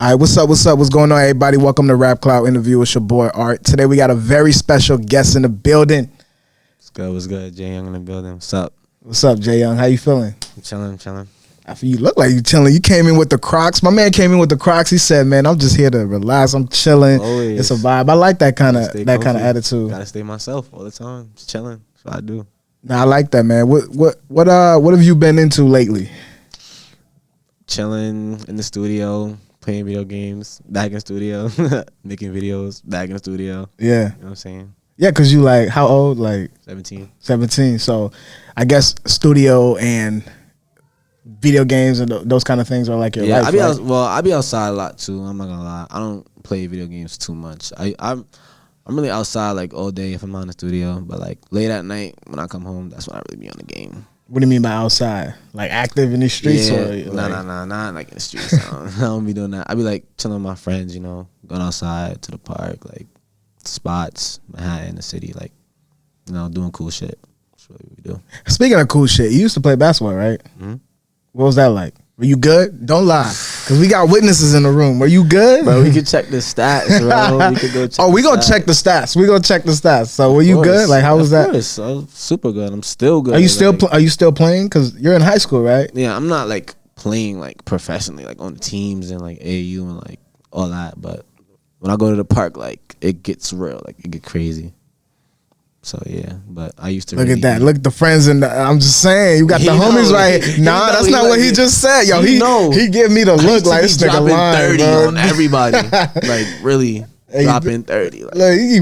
All right, what's up? What's going on, everybody? Welcome to Rapclout Interviews. It's your boy, Art. Today, we got a very special guest in the building. What's good? Jay Young in the building. What's up? What's up, Jay Young? How you feeling? I'm chilling. I feel you look like you chilling. You came in with the Crocs. My man came in with the Crocs. He said, man, I'm just here to relax. I'm chilling. Always. It's a vibe. I like that kind of attitude. Gotta stay myself all the time. Just chilling. That's what I do. Nah, I like that, man. What have you been into lately? Chilling in the studio, playing video games, back in studio, making videos, back in the studio. Yeah. You know what I'm saying? Yeah, because you like, how old? Like 17. 17. So I guess studio and video games and those kind of things are like your life, I be outside a lot too. I'm not gonna lie. I don't play video games too much. I'm really outside like all day if I'm not in the studio. But like late at night when I come home, that's when I really be on the game. What do you mean by outside? Like active in the streets? Yeah. Or like... Nah, not like in the streets. I don't be doing that. I be like chilling with my friends, you know, going outside to the park, like spots, Manhattan, the city, like, you know, doing cool shit. That's really what we do. Speaking of cool shit, you used to play basketball, right? Mm-hmm. What was that like? Were you good? Don't lie, because we got witnesses in the room. Were you good? Bro, we could check the stats, bro. We could go check we gonna check the stats. We gonna check the stats. So were you good? Like, how was that? Of course, I'm super good. I'm still good. Are you still are you still playing? Because you're in high school, right? Yeah, I'm not like playing like professionally, like on teams and like AAU and like all that. But when I go to the park, like it gets real, like it get crazy. So yeah, but I used to look at that. Look at the friends and I'm just saying, you got the homies right here. Nah, that's not what he just said. Yo, he give me the look like this nigga lying, 30 bro. on everybody, like really dropping 30. Like. Look, he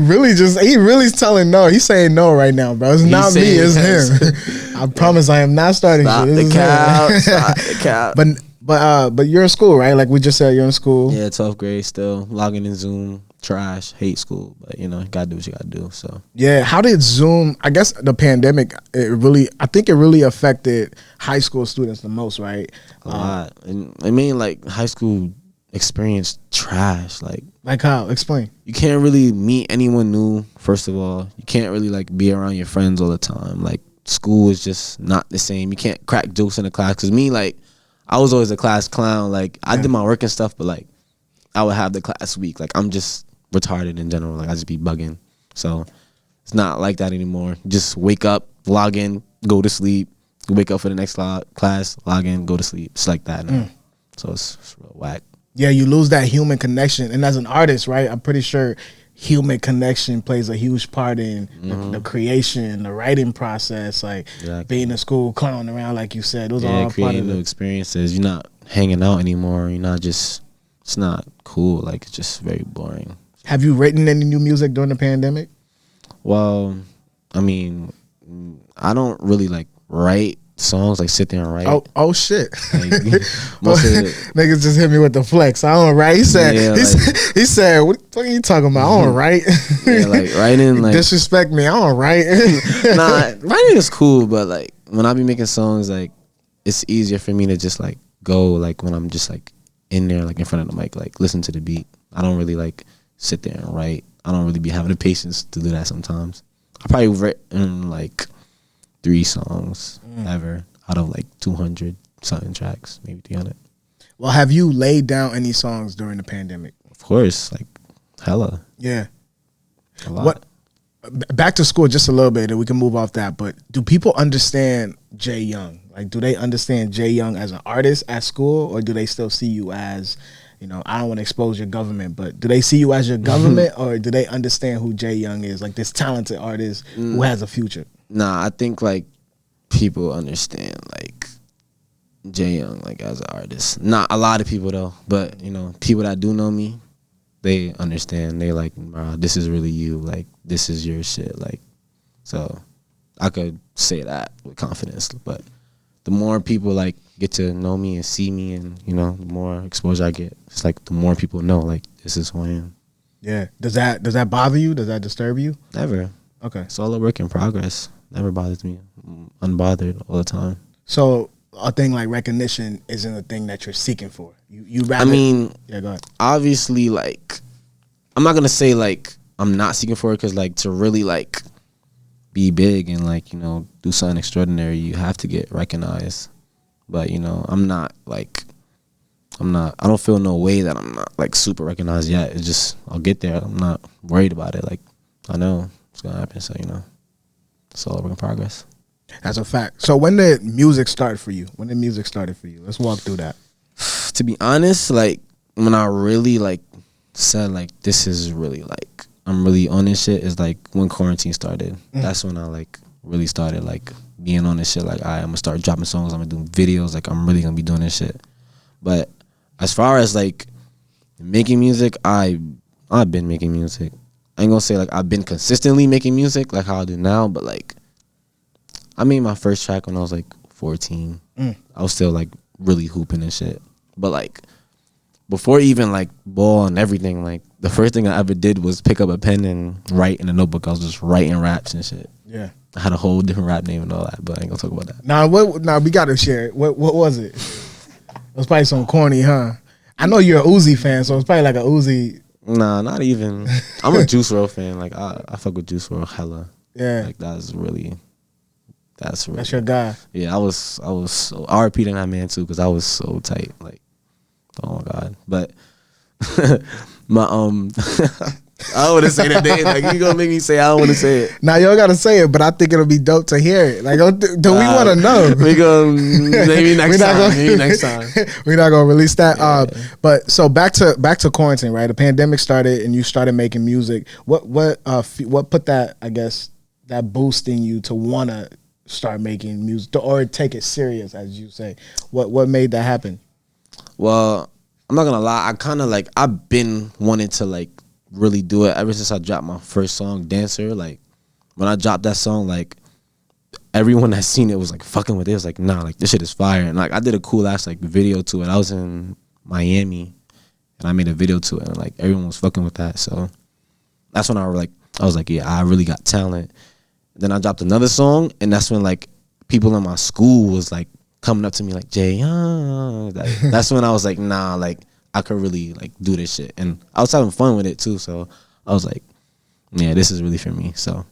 really telling no. He's saying no right now, bro. It's not me, it's him. I promise I am not starting Stop shit. Stop the cap. But you're in school, right? Like we just said, you're in school. Yeah, 12th grade still logging in Zoom. Trash, hate school, but you know, you gotta do what you gotta do. So yeah, how did Zoom? I guess the pandemic, I think it really affected high school students the most, right? A lot. And I mean, like high school experience trash. Like how? Explain. You can't really meet anyone new. First of all, you can't really like be around your friends all the time. Like school is just not the same. You can't crack jokes in the class. Cause me, like, I was always a class clown. Like I did my work and stuff, but like I would have the class week. Like I'm just retarded in general. Like I just be bugging. So it's not like that anymore. Just wake up, log in, go to sleep, wake up for the next class, log in, go to sleep. It's like that now. So it's real whack. Yeah, you lose that human connection. And as an artist, right, I'm pretty sure human connection plays a huge part in the creation, the writing process, like being in school, clowning around, like you said. Those are all creating part of new experiences. You're not hanging out anymore. You're not just, it's not cool. Like it's just very boring. Have you written any new music during the pandemic? Well, I mean, I don't really like write songs, like sit there and write. Oh shit! Like, most of it, niggas just hit me with the flex. I don't write. He said, he said, what the fuck are you talking about? I don't write. Yeah, like writing, like disrespect me. I don't write. Nah, writing is cool, but like when I be making songs, like it's easier for me to just like go like when I'm just like in there, like in front of the mic, like listen to the beat. I don't really like sit there and write. I don't really be having the patience to do that sometimes. I probably written like 3 songs ever out of like 200 something tracks, maybe 300. Well, have you laid down any songs during the pandemic? Of course, like hella. Yeah. A lot. Back to school just a little bit and we can move off that, but do people understand Jay Young? Like, do they understand Jay Young as an artist at school, or do they still see you as, you know, I don't want to expose your government, but do they see you as your government, or do they understand who Jay Young is, like this talented artist who has a future? Nah, I think like people understand like Jay Young like as an artist. Not a lot of people though, but you know, people that do know me, they understand. They like, bro, this is really you. Like this is your shit. Like, so I could say that with confidence. But the more people like get to know me and see me, and you know, the more exposure I get, it's like the more people know like this is who I am. Yeah. Does that bother you? Does that disturb you? Never. Okay. It's all a work in progress. Never bothers me. I'm unbothered all the time. So a thing like recognition isn't a thing that you're seeking for. You rather. I mean, yeah, go ahead. Obviously, like, I'm not gonna say like I'm not seeking for it, because like to really like be big and like, you know, do something extraordinary, you have to get recognized. But you know, I'm not like I don't feel no way that I'm not like super recognized yet. It's just I'll get there. I'm not worried about it. Like I know it's gonna happen. So it's all work in progress. That's a fact. So when did music start for you? When did music started for you? Let's walk through that. To be honest, like when I really like said like this is really like I'm really on this shit is like when quarantine started. That's when I like really started like being on this shit. Like I'm gonna start dropping songs. I'm gonna do videos. Like I'm really gonna be doing this shit. But as far as like making music, I've been making music. I ain't gonna say like I've been consistently making music like how I do now, but like I made my first track when I was like 14. I was still like really hooping and shit. But like before even like ball and everything, like the first thing I ever did was pick up a pen and write in a notebook. I was just writing raps and shit. Yeah. I had a whole different rap name and all that, but I ain't gonna talk about that. Nah, we gotta share it. What was it? It was probably some corny, huh? I know you're a Uzi fan, so it's probably like a Uzi. Nah, not even. I'm a Juice WRLD fan. Like I fuck with Juice WRLD hella. Yeah. Like that's really. That's your guy. Yeah, I was so RP to that man too because I was so tight. Like, oh my god. But my I don't want to say that name. Like you gonna make me say I don't want to say it. Now y'all gotta say it, but I think it'll be dope to hear it. Like, do we want to know? We gonna maybe next time. Maybe next time. We're not gonna release that. Yeah. But so back to quarantine, right? The pandemic started and you started making music. What put that, I guess, that boost in you to wanna start making music or take it serious, as you say? What made that happen? Well, I'm not gonna lie. I kind of like I've been wanting to like really do it ever since I dropped my first song, Dancer. Like when I dropped that song, like everyone that seen it was like fucking with it. It was like, nah, like this shit is fire. And like I did a cool ass like video to it. I was in Miami and I made a video to it and like everyone was fucking with that. So that's when I was like, yeah, I really got talent. Then I dropped another song and that's when like people in my school was like coming up to me like, Jay, like, that's when I was like, nah, like I could really like do this shit. And I was having fun with it too. So I was like, yeah, this is really for me. So,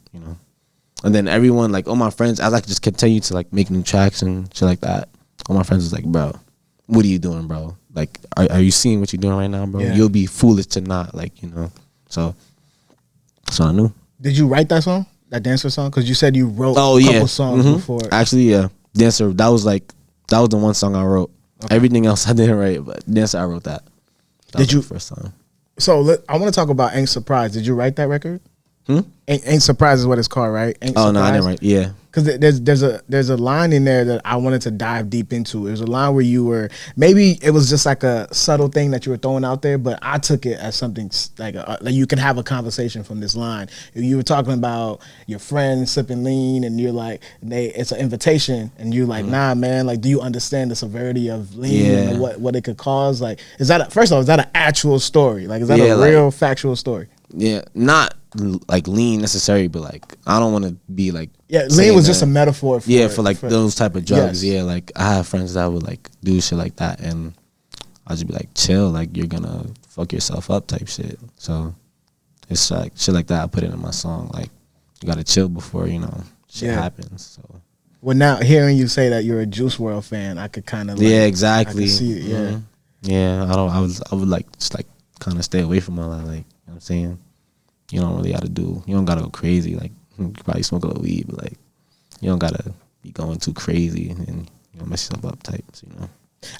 and then everyone, like all my friends, as I just continue to like make new tracks and shit like that, all my friends was like, bro, what are you doing, bro? Like, are you seeing what you're doing right now, bro? Yeah. You'll be foolish to not, like, So I knew. Did you write that song? That Dancer song? Because you said you wrote a couple songs before. Actually, yeah. Dancer, that was the one song I wrote. Okay. Everything else I didn't write, but Dancer, I wrote that. Did you? First time. So I want to talk about Ain't Surprised. Did you write that record? Ain't Surprised is what it's called, right? Ain't no, I Surprised? didn't write. Yeah. Because there's a line in there that I wanted to dive deep into. There's a line where you were, maybe it was just like a subtle thing that you were throwing out there, but I took it as something like you can have a conversation from this line. You were talking about your friends sipping lean, and you're like, it's an invitation, and you're like, nah, man, like, do you understand the severity of lean and what it could cause? Like, first of all, is that an actual story? Like, is that a real factual story? Yeah, not like lean necessarily, but like I don't want to be like lean was just a metaphor for like those type of drugs. Yes. Yeah, like I have friends that would like do shit like that, and I'll just be like, chill, like you're gonna fuck yourself up type shit. So it's like shit like that. I put it in my song, like you gotta chill before shit happens. So well, now hearing you say that you're a Juice WRLD fan, I could kind of exactly I could see it. I would like just like kind of stay away from all that, like. You know what I'm saying? You don't really you don't gotta go crazy. Like, you could probably smoke a little weed, but like, you don't gotta be going too crazy and mess yourself up types,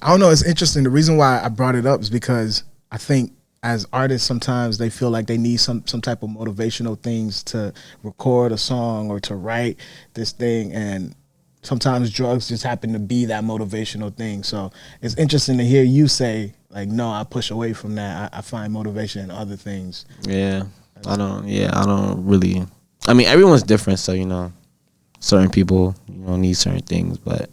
I don't know. It's interesting. The reason why I brought it up is because I think as artists, sometimes they feel like they need some type of motivational things to record a song or to write this thing, and sometimes drugs just happen to be that motivational thing. So it's interesting to hear you say, like, no, I push away from that. I find motivation in other things. Yeah, I don't really. I mean, everyone's different, so certain people need certain things, but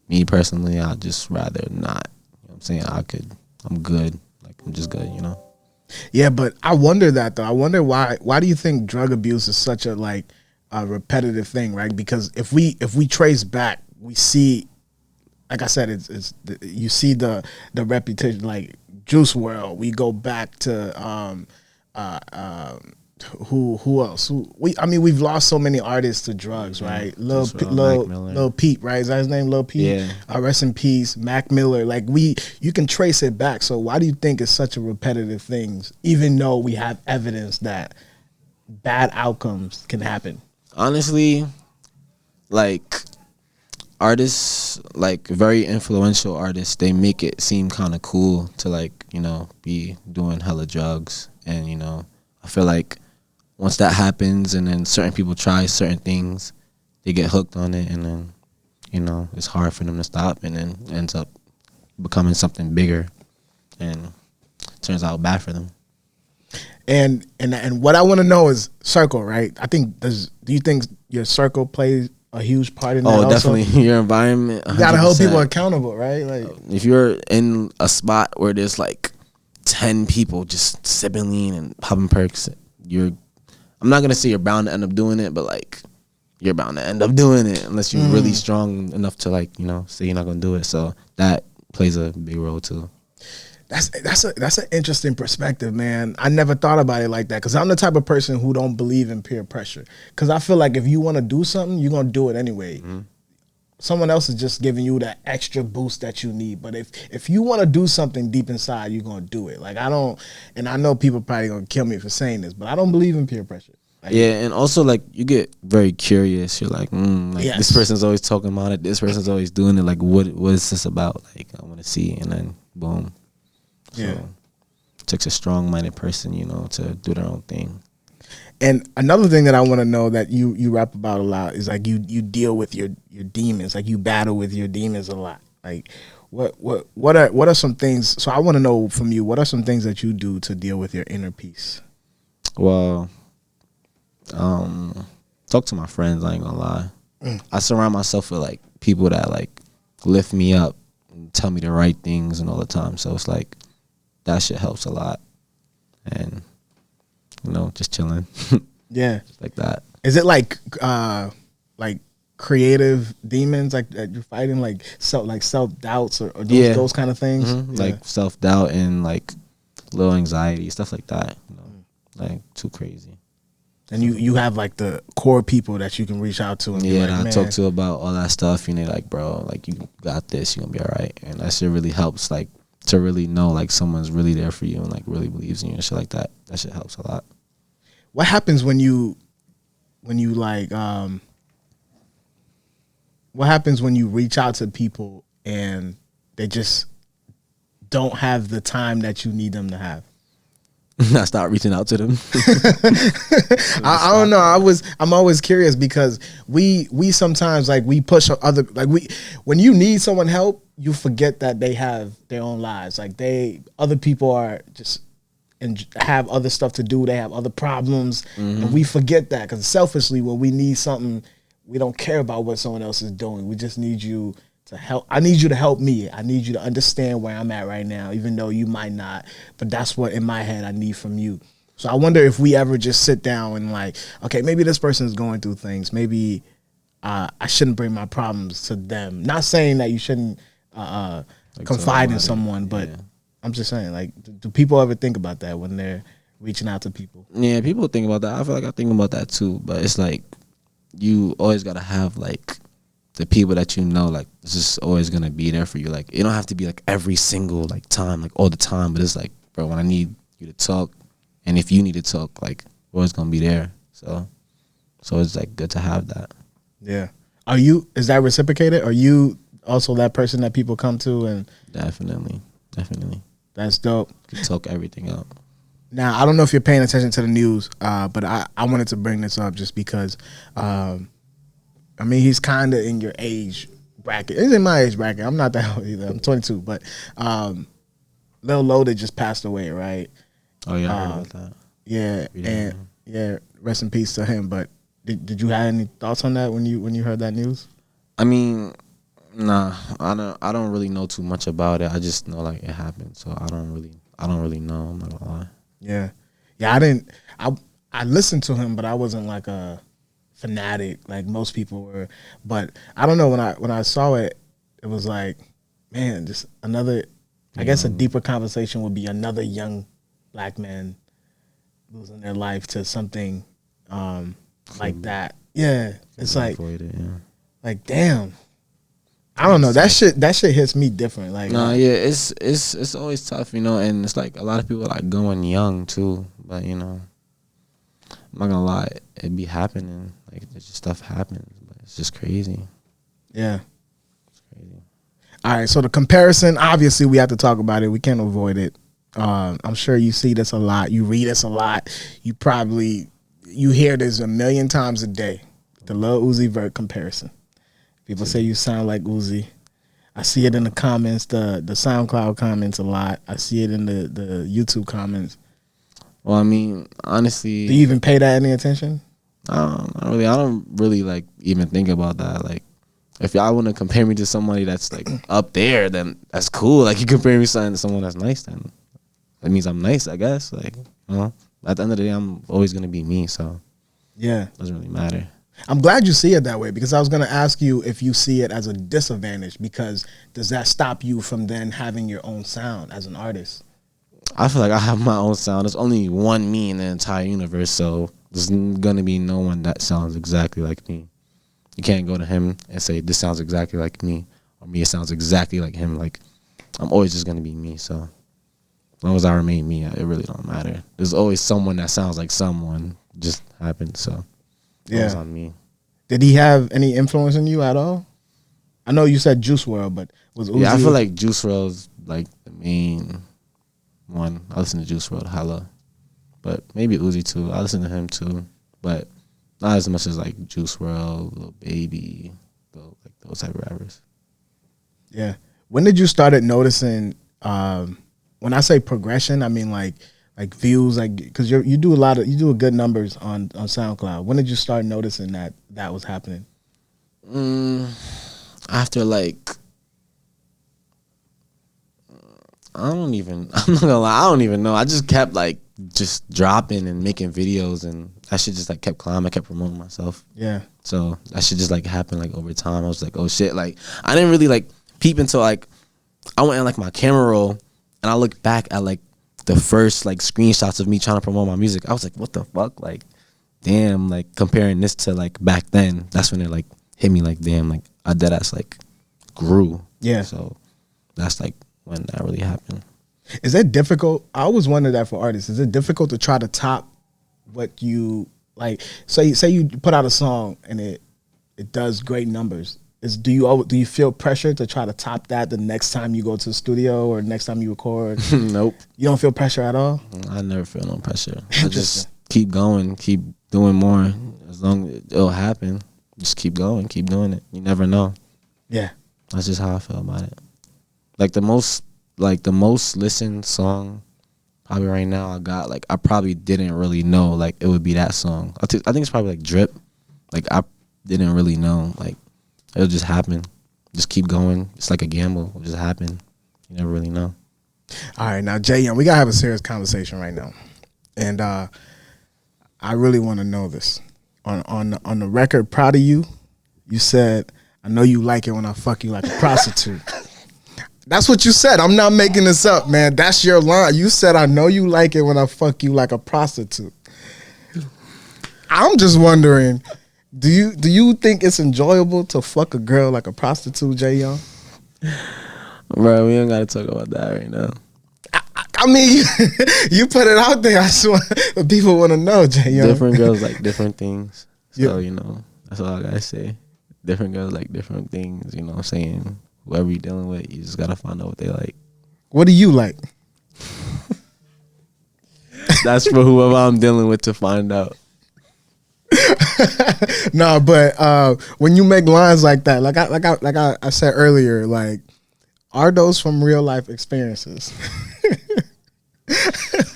me personally, I'd just rather not. You know what I'm saying? I'm good. Like, I'm just good. Yeah, but I wonder that though. I wonder why do you think drug abuse is such a like a repetitive thing, right? Because if we trace back, we see, like I said, you see the reputation, like Juice WRLD. We go back to Who else? I mean, we've lost so many artists to drugs, right? Lil Peep, right? Is that his name, Lil Peep? Yeah. Rest in peace, Mac Miller. Like you can trace it back. So why do you think it's such a repetitive thing, even though we have evidence that bad outcomes can happen? Honestly, like artists, like very influential artists, they make it seem kind of cool to like, you know, be doing hella drugs. And, you know, I feel like once that happens and then certain people try certain things, they get hooked on it, and then, you know, it's hard for them to stop, and then ends up becoming something bigger, and turns out bad for them. And what I want to know is circle, right? I think do you think your circle plays a huge part in that? Oh, definitely. Your environment. 100%. You gotta hold people accountable, right? Like if you're in a spot where there's like 10 people just sipping lean and popping perks, I'm not gonna say you're bound to end up doing it, but like you're bound to end up doing it unless you're really strong enough to like, you know, say you're not gonna do it. So that plays a big role too. That's an interesting perspective, man. I never thought about it like that, because I'm the type of person who don't believe in peer pressure. Because I feel like if you want to do something, you're gonna do it anyway. Someone else is just giving you that extra boost that you need. But if you want to do something deep inside, you're gonna do it. Like I know people probably gonna kill me for saying this, but I don't believe in peer pressure. Like, yeah, and also like you get very curious. You're like, this person's always talking about it. This person's always doing it. Like, what is this about? Like, I want to see, and then boom. So it takes a strong-minded person, you know, to do their own thing. And another thing that I want to know that you rap about a lot is like you deal with your demons, like you battle with your demons a lot. Like what are some things? So I want to know from you, what are some things that you do to deal with your inner peace? Well, talk to my friends. I ain't gonna lie. I surround myself with like people that like lift me up and tell me the right things and all the time. So it's like that shit helps a lot. And you know, just chilling. Yeah. Just like that. Is it like creative demons like that you're fighting, like self doubts or those kind of things? Yeah. Like self doubt and like low anxiety, stuff like that. You know, like too crazy. And you have like the core people that you can reach out to and be like, I talk to about all that stuff, and they're like, bro, like you got this, you're gonna be all right. And that shit really helps, like to really know like someone's really there for you and like really believes in you and shit like that. That shit helps a lot. What happens when you like what happens when you reach out to people and they just don't have the time that you need them to have? I start reaching out to them. I don't know. I'm always curious because we sometimes like we push other, like when you need someone help, you forget that they have their own lives. Like other people are just and have other stuff to do. They have other problems, and we forget that because selfishly, when we need something, we don't care about what someone else is doing. We just need you to help. I need you to help me. I need you to understand where I'm at right now, even though you might not. But that's what in my head I need from you. So I wonder if we ever just sit down and like, okay, maybe this person is going through things. Maybe I shouldn't bring my problems to them. Not saying that you shouldn't like confide in someone, but I'm just saying, like, do people ever think about that when they're reaching out to people? Yeah, people think about that. I feel like I think about that too, but it's like you always gotta have like the people that you know, like it's just always gonna be there for you. Like it don't have to be like every single like time, like all the time, but it's like, bro, when I need you to talk, and if you need to talk, like we're always gonna be there. So it's like good to have that. Yeah. Is that reciprocated? Are you also that person that people come to? And Definitely. That's dope. You can talk everything out. Now, I don't know if you're paying attention to the news, but I wanted to bring this up just because, I mean, he's kind of in your age bracket. He's in my age bracket. I'm not that old either. I'm 22, but Lil Loaded just passed away, right? Oh, yeah, I heard about that. Yeah, and yeah, rest in peace to him. But did you have any thoughts on that when you heard that news? I mean, nah, I don't really know too much about it. I just know like it happened, so I don't really know. I'm not gonna lie. Yeah. I listened to him, but I wasn't like a fanatic like most people were. But I don't know, when I saw it, it was like, man, just another. I guess a deeper conversation would be another young black man losing their life to something like that. Yeah, it's like Avoid it, yeah. like damn. I don't know. That shit hits me different. Like No, yeah, it's always tough, you know, and it's like a lot of people like going young too, but you know, I'm not gonna lie, it be happening. Like it's just stuff happens, but it's just crazy. yeah. It's crazy. All right, so the comparison, obviously, we have to talk about it. We can't avoid it. I'm sure you see this a lot. You read this a lot. You hear this a million times a day. The Lil Uzi Vert comparison. People say you sound like Uzi. I see it in the comments, the SoundCloud comments a lot. I see it in the YouTube comments. Well, I mean, honestly, Do you even pay that any attention? I don't really like even think about that. Like, if y'all want to compare me to somebody that's like up there, then that's cool. Like, you compare me to someone that's nice, then that means I'm nice, I guess. Like, you know, at the end of the day, I'm always gonna be me, so Yeah. it doesn't really matter. I'm glad you see it that way, because I was going to ask you if you see it as a disadvantage, because does that stop you from then having your own sound as an artist? I feel like I have my own sound. There's only one me in the entire universe, so there's gonna be no one that sounds exactly like me. You can't go to him and say this sounds exactly like me, or me it sounds exactly like him. Like, I'm always just gonna be me. So as long as I remain me, it really don't matter. There's always someone that sounds like someone. Just happened. So it's on me. Did he have any influence on you at all? I know you said Juice WRLD, but was Uzi? Yeah, I feel like Juice WRLD's like the main one. I listen to Juice WRLD hella, but maybe Uzi too. I listen to him too, but not as much as like Juice WRLD, Lil Baby, like those type of rappers. Yeah. When did you started noticing? When I say progression, I mean like views, like because you do good numbers on SoundCloud. When did you start noticing that was happening? After like, I'm not gonna lie, I don't even know. I just kept like just dropping and making videos, and that shit just like kept climbing. I kept promoting myself. Yeah. So that shit just like happened like over time. I was like, oh shit. Like, I didn't really like peep until like I went in like my camera roll and I looked back at like the first like screenshots of me trying to promote my music. I was like, what the fuck? Like, damn, like comparing this to like back then, that's when it like hit me like, damn, like I deadass like grew. Yeah. So that's like when that really happened. Is it difficult? I always wonder that for artists. Is it difficult to try to top what you like? Say you put out a song and it does great numbers. Do you feel pressure to try to top that the next time you go to the studio or next time you record? Nope. You don't feel pressure at all? I never feel no pressure. I just keep going, keep doing more. As long as it'll happen, just keep going, keep doing it. You never know. Yeah. That's just how I feel about it. Like the most listened song probably right now I got, like I probably didn't really know like it would be that song. I think it's probably like Drip. Like I didn't really know, like it'll just happen. Just keep going. It's like a gamble. It'll just happen. You never really know. All right, now Jay Young, we gotta have a serious conversation right now, and I really want to know this. On the record, Proud of You, you said, "I know you like it when I fuck you like a prostitute." That's what you said. I'm not making this up, man. That's your line. You said, "I know you like it when I fuck you like a prostitute." I'm just wondering, do you think it's enjoyable to fuck a girl like a prostitute, Jay Young? Bro, we don't gotta talk about that right now. I mean, you put it out there. I swear, people want to know, Jay Young. Different girls like different things. So, Yeah. you know, that's all I gotta say. Different girls like different things, you know what I'm saying? Whoever you're dealing with, you just gotta find out what they like. What do you like? That's for whoever I'm dealing with to find out. No, but when you make lines like that, like I said earlier, like, are those from real life experiences?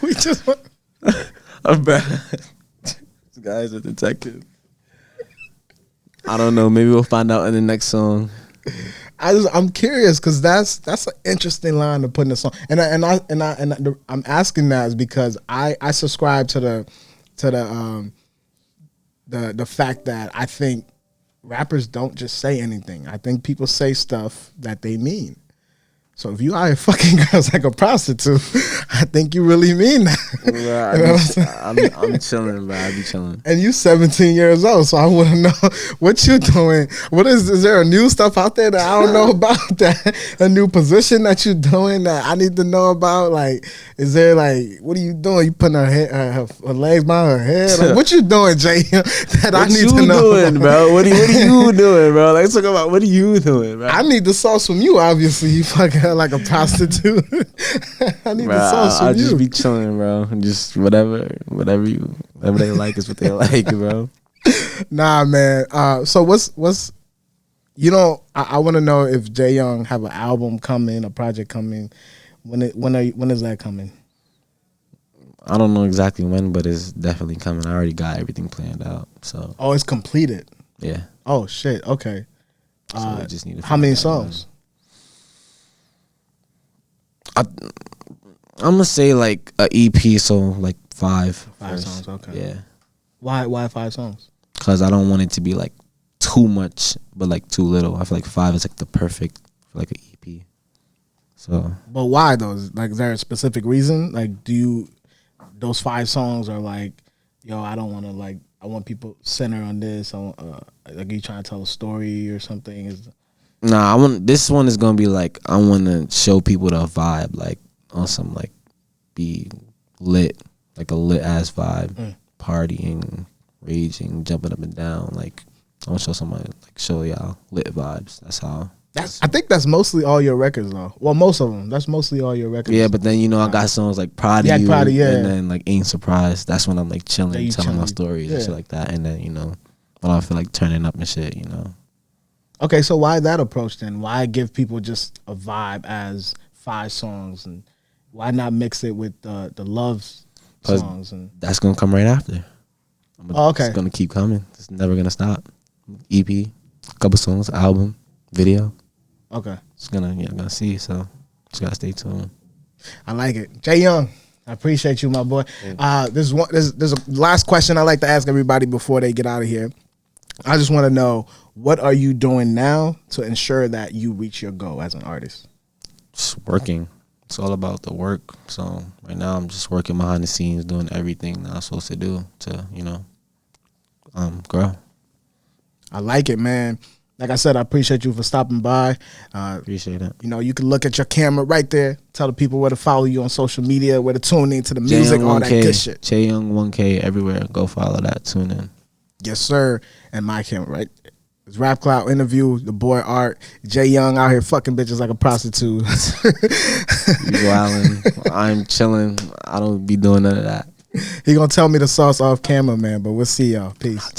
We just want. I'm bad. This guy's a detective. I don't know. Maybe we'll find out in the next song. I'm curious because that's an interesting line to put in a song, and I'm asking that is because I subscribe to the fact that I think rappers don't just say anything. I think people say stuff that they mean. So if you out here fucking girls like a prostitute, I think you really mean that. Bro, You know what I'm saying? I'm chilling, bro. I be chilling. And you 17 years old, so I want to know what you doing. What is there a new stuff out there that I don't know about? That a new position that you doing that I need to know about? Like, is there like, what are you doing? You putting her legs behind her head? Like, what you doing, Jay? That I need to know. What you doing, bro? What are you doing, bro? Like, talk about what are you doing, bro? I need the sauce from you. Obviously, you fucking her like a prostitute. I need Bro, the sauce from I'll you. just be chilling, bro. Just whatever they like is what they like, bro. Nah, man. So what's you know? I want to know if Jay Young have an album coming, a project coming. When is that coming? I don't know exactly when, but it's definitely coming. I already got everything planned out. So Oh, it's completed. yeah. Oh shit. Okay. So we just need to How many figure that out. songs? I'm gonna say like a EP, so like five. Five first. songs. Okay. Yeah, Why 5 songs? because I don't want it to be like too much, but like too little. I feel like 5 is like the perfect for like an EP. So But why though? Is there a specific reason? Like, those 5 songs are like, yo, I don't want to like. I want people center on this. Like, you trying to tell a story or something? nah, this one is gonna be like I want to show people the vibe, like on some like be lit, like a lit ass vibe, partying, raging, jumping up and down. Like I want to show somebody, like show y'all lit vibes. That's how. I think that's mostly all your records though. Well, most of them. That's mostly all your records. Yeah, but then I got songs like Proud of Yeah, You, Proud of You, and yeah. then like Ain't Surprised. That's when I'm like chilling, Yeah, you telling my chilling. stories and Yeah. shit like that. And then when I feel like turning up and shit, Okay, so why that approach then? Why give people just a vibe as 5 songs, and why not mix it with the love 'Cause songs? And that's gonna come right after. Oh, okay. It's gonna keep coming. It's never gonna stop. EP, couple songs, album, video. okay, It's gonna see. So just gotta stay tuned. I like it. Jay Young, I appreciate you, my boy. There's a last question I like to ask everybody before they get out of here. I just want to know, what are you doing now to ensure that you reach your goal as an artist? Just working. It's all about the work. So right now I'm just working behind the scenes, doing everything that I'm supposed to do to grow. I like it, man. Like I said, I appreciate you for stopping by. Appreciate it. You can look at your camera right there. Tell the people where to follow you on social media, where to tune into the music, all that good shit. Jay Young 1K everywhere. Go follow that. Tune in. Yes, sir. And my camera right there. It's Rapclout Interview, the boy Art. Jay Young out here fucking bitches like a prostitute. You wildin'. I'm chilling. I don't be doing none of that. He gonna tell me the sauce off camera, man, but we'll see y'all. Peace.